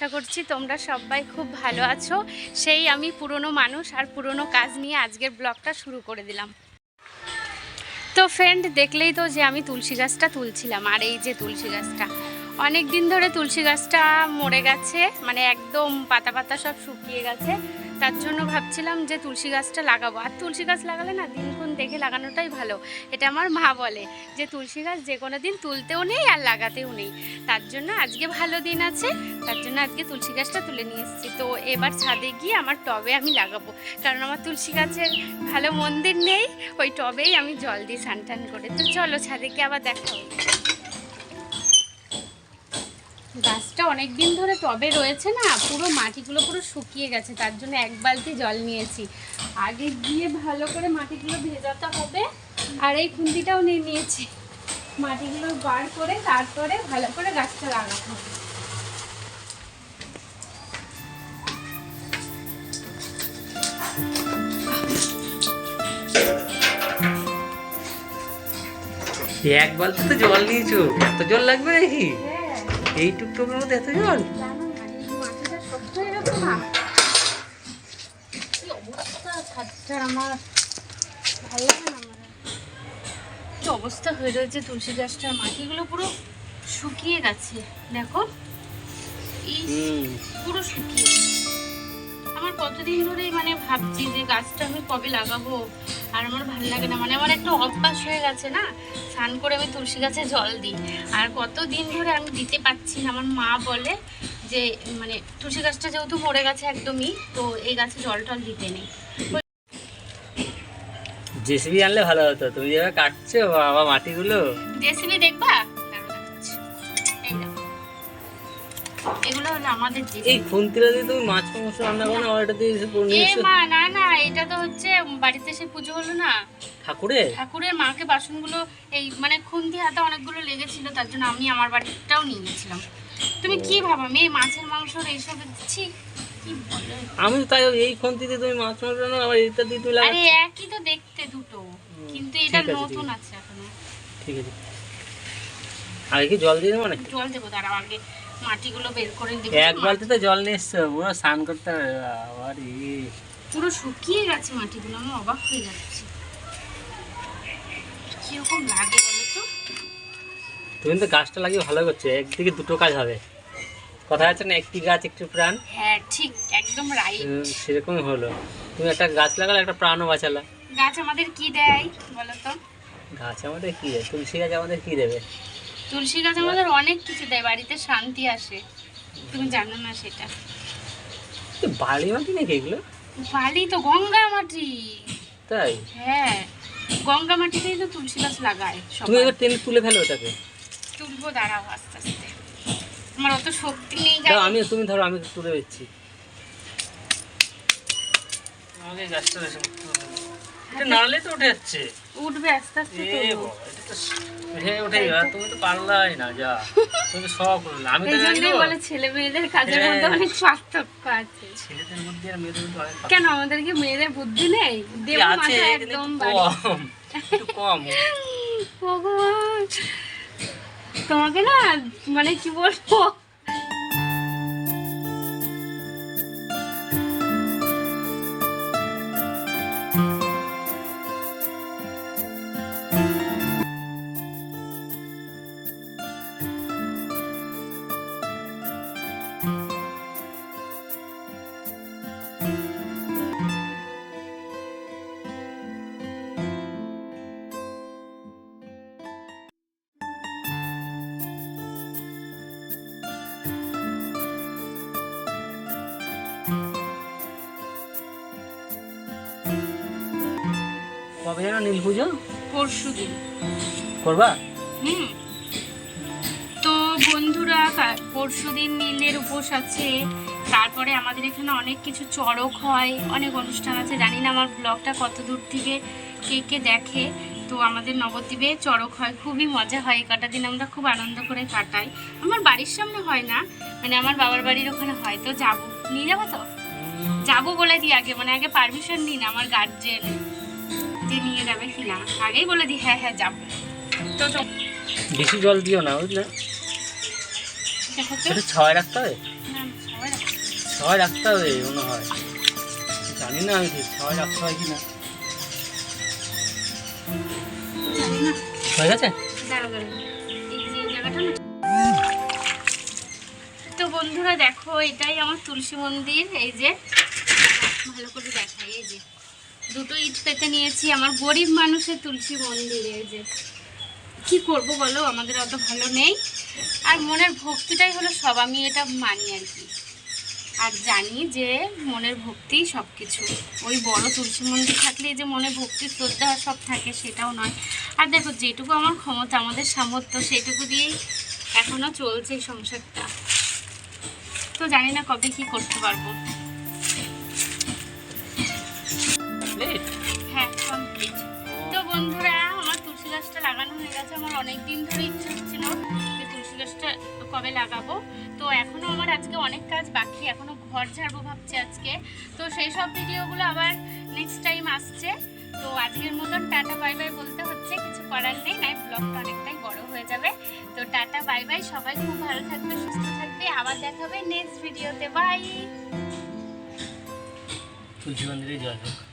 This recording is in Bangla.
আশা করছি তোমরা সবাই খুব ভালো আছো। সেই আমি পুরনো মানুষ আর পুরনো কাজ নিয়ে আজকের ব্লগটা শুরু করে দিলাম। তো ফ্রেন্ড, দেখলেই তো যে আমি তুলসী গাছটা তুলছিলাম, আর এই যে তুলসী গাছটা অনেক দিন ধরে তুলসী গাছটা মরে গেছে, মানে একদম পাতা পাতা সব শুকিয়ে গেছে। তার জন্য ভাবছিলাম যে তুলসী গাছটা লাগাবো। আর তুলসী গাছ লাগালে না দিনক্ষণ দেখে লাগানোটাই ভালো, এটা আমার মা বলে যে তুলসী গাছ যে কোনো দিন তুলতেও নেই আর লাগাতেও নেই। তার জন্য আজকে ভালো দিন আছে, তার জন্য আজকে তুলসী গাছটা তুলে নিয়ে এসেছি। তো এবার ছাদে গিয়ে আমার টবে আমি লাগাবো, কারণ আমার তুলসী গাছের ভালো মন্দির নেই, ওই টবেই আমি জল দিই স্নান টান করে। তো চলো ছাদে গিয়ে আবার দেখা হবে। গাছটা অনেক দিন ধরে টবে রয়েছে না, পুরো মাটিগুলো পুরো শুকিয়ে গেছে, তার জন্য এক বালতি জল নিয়েছি। আগে গিয়ে ভালো করে মাটিগুলো ভেজাতে হবে, আর এই খুন্তিটাও নিয়ে নিয়েছি, মাটিগুলো বার করে তারপরে ভালো করে গাছটা লাগাবো। এক বালতি তো জল নিয়েছো, এত জল লাগবে নাকি? এই টুকটুকের মধ্যে এত জল? আমার ভালো লাগে না, আমার কি অবস্থা হয়ে রয়েছে তুলসী গাছটার, মাটিগুলো পুরো শুকিয়ে গেছে, দেখো পুরো শুকিয়ে। আমার কতদিন ধরেই মানে ভাবছি যে গাছটা আমি কবে লাগাবো, আর আমার ভালো লাগে না, মানে আমার একটা অভ্যাস হয়ে গেছে না, স্নান করে আমি তুলসী গাছে জল দিই, আর কতদিন ধরে আমি দিতে পারছি না। আমার মা বলে যে মানে তুলসী গাছটা যেহেতু মরে গেছে একদমই, তো এই গাছে জল টল দিতে নেই। জেসিবি আনলে ভালো হতো, তুমি যেভাবে কাটছো বাবা মাটিগুলো। জেসিবি দেখবা, এগুলো হলো আমাদের এই খুন্তিটা দিয়ে তুমি মাছ মাংস রান্না করো না, ওটা দিয়ে এসে করে নিয়ে এসো। মা না না, এটা তো হচ্ছে বাড়িতে এসে পুজো হলো না ঠাকুরের, মাকে বাসনগুলো এই মানে খুন্তি হাতে অনেকগুলো লেগেছিল, তার জন্য আমি আমার বাড়িটাও নিয়ে গেছিলাম। তুমি কি ভাবো আমি এই মাছের মাংস এইসব দিচ্ছি? কি বলে আমি তাই এই খুন্তি দিয়ে তুমি মাছ মাংস রান্না, আবার এটা দিয়ে তুমি আরে একই তো দেখতে দুটো, কিন্তু এটা নতুন আছে এখনো। ঠিক আছে, আগে কি জল দিয়ে দেবো নাকি? জল দেবো, দাঁড়াও আগে মাটিগুলো বের করে দেবো। এক বালতিতে জল নিয়ে এসছো, পুরো স্নান করতে হবে। আরে পুরো শুকিয়ে গেছে মাটিগুলো, আমি অবাক হয়ে যাচ্ছি কিরকম লাগে বলো তো। তুমি তো গাছটা লাগিয়ে ভালো করছো, একদিকে দুটো কাজ হবে, কথা আছে না, একটি গাছ একটি প্রাণ। হ্যাঁ ঠিক, একদম রাইট, সেরকমই হলো। তুমি একটা গাছ লাগালে, একটা প্রাণও বাঁচালা। গাছ আমাদের কি দেয় বলো তো? গাছ আমাদের কি দেয়? তুলসী গাছ আমাদের কি দেবে? তুলসী গাছ আমাদের অনেক কিছু দেয়, বাড়িতে শান্তি আসে, তুমি জানো না সেটা? বালি মাটি নাকি এগুলো? বালি তো গঙ্গা মাটি। তাই? হ্যাঁ, গঙ্গা মাটিতেই তো তুলসী গাছ লাগায় সবাই। তুমি এবার টেনে তুলে ফেলো ওটাকে। তুলবো, দাঁড়াও আস্তে আস্তে, আমার অত শক্তি নেই। তুমি ধরো, আমি তুলে দিচ্ছি। আমাকে গাছটা দেখো, এটা নাড়লে তো উঠে যাচ্ছে। উঠবে আস্তে আস্তে তো। হ্যাঁ উঠে যাবে, তুমি তো পারলাই না, যা তুমি তো সব করলে। আমি তো জানি না বলে ছেলে মেয়েদের কাজের মধ্যে অনেক পার্থক্য আছে। ছেলেদের বুদ্ধি আর মেয়েদের বুদ্ধি অনেক কেন আমাদের কি মেয়েদের বুদ্ধি নেই? দেব মাথা একদম কম, একটু কম। ভগবান, তোমাকে না মানে কি বলবো, কবে যেন নীল পুজো? পরশুদিন করবা? তো বন্ধুরা, পরশুদিন নীলের উপোস আছে, তারপরে আমাদের এখানে অনেক কিছু চড়ক হয়, অনেক অনুষ্ঠান আছে। জানি না আমার ব্লগটা কত দূর থেকে কে কে দেখে। তো আমাদের নবদ্বীপে চড়ক হয়, খুবই মজা হয়, কটা দিন আমরা খুব আনন্দ করে কাটাই। আমার বাড়ির সামনে হয় না, মানে আমার বাবার বাড়ির ওখানে হয়। তো যাবো, নিয়ে যাবো তো? যাবো বলে দিই আগে, মানে আগে পারমিশন নিই না আমার গার্জেন যে নিয়ে যাবে কিনা, আগেই বলে দিই হ্যাঁ হ্যাঁ যাবো। তো বেশি জল দিও না, বুঝলে? দেখো তো, সেটা ছয় রাখতে হবে। না সবাই রাখতে হবে মনে হয়, জানি না আমি ঠিক সবাই রাখতে হয় কি না। জানি না। হয়ে গেছে? দাঁড়াও, দাঁড়াও। এই যে এই জায়গাটা না। তো বন্ধুরা দেখো, এটাই আমার তুলসী মন্দির। এই যে ভালো করে দেখাই, এই যে দুটো ইট পেতে নিয়েছি, আমার গরিব মানুষের তুলসী মন্দিরে। এই যে কি করব বলো, আমাদের অত ভালো নেই, আর মনের ভক্তিটাই হলো সব, আমি এটা মানি আর কি। আর জানি যে মনের ভক্তি সব কিছু, ওই বড় তুলসী মন্দির থাকলে যে মনে ভক্তি শ্রদ্ধা সব থাকে সেটাও নয়। আর দেখো যেটুকু আমার ক্ষমতা, আমাদের সামর্থ্য, সেইটুকু দিয়েই এখনো চলছে এই সংসারটা। তো জানি না কবে কি করতে পারবো। হ্যাঁ কমপ্লিট। তো বন্ধুরা আমার তুলসী গাছটা লাগানো হয়ে গেছে। আমার অনেক দিন ধরে ইচ্ছে হচ্ছিল যে তুলসী গাছটা কবে লাগাবো। তো এখনও আমার আজকে অনেক কাজ বাকি, এখনও ঘর ঝাড়বো ভাবছি আজকে। তো সেই সব ভিডিওগুলো আবার নেক্সট টাইম আসছে। তো আজকের মতন টাটা বাই বাই বলতে হচ্ছে, কিছু করার নেই, নাই ব্লগটা অনেকটাই বড় হয়ে যাবে। তো টাটা বাই বাই, সবাই খুব ভালো থাকবে, সুস্থ থাকবে, আবার দেখা হবে নেক্সট ভিডিওতে। বাই। তুলসী মন্দিরে জল হোক।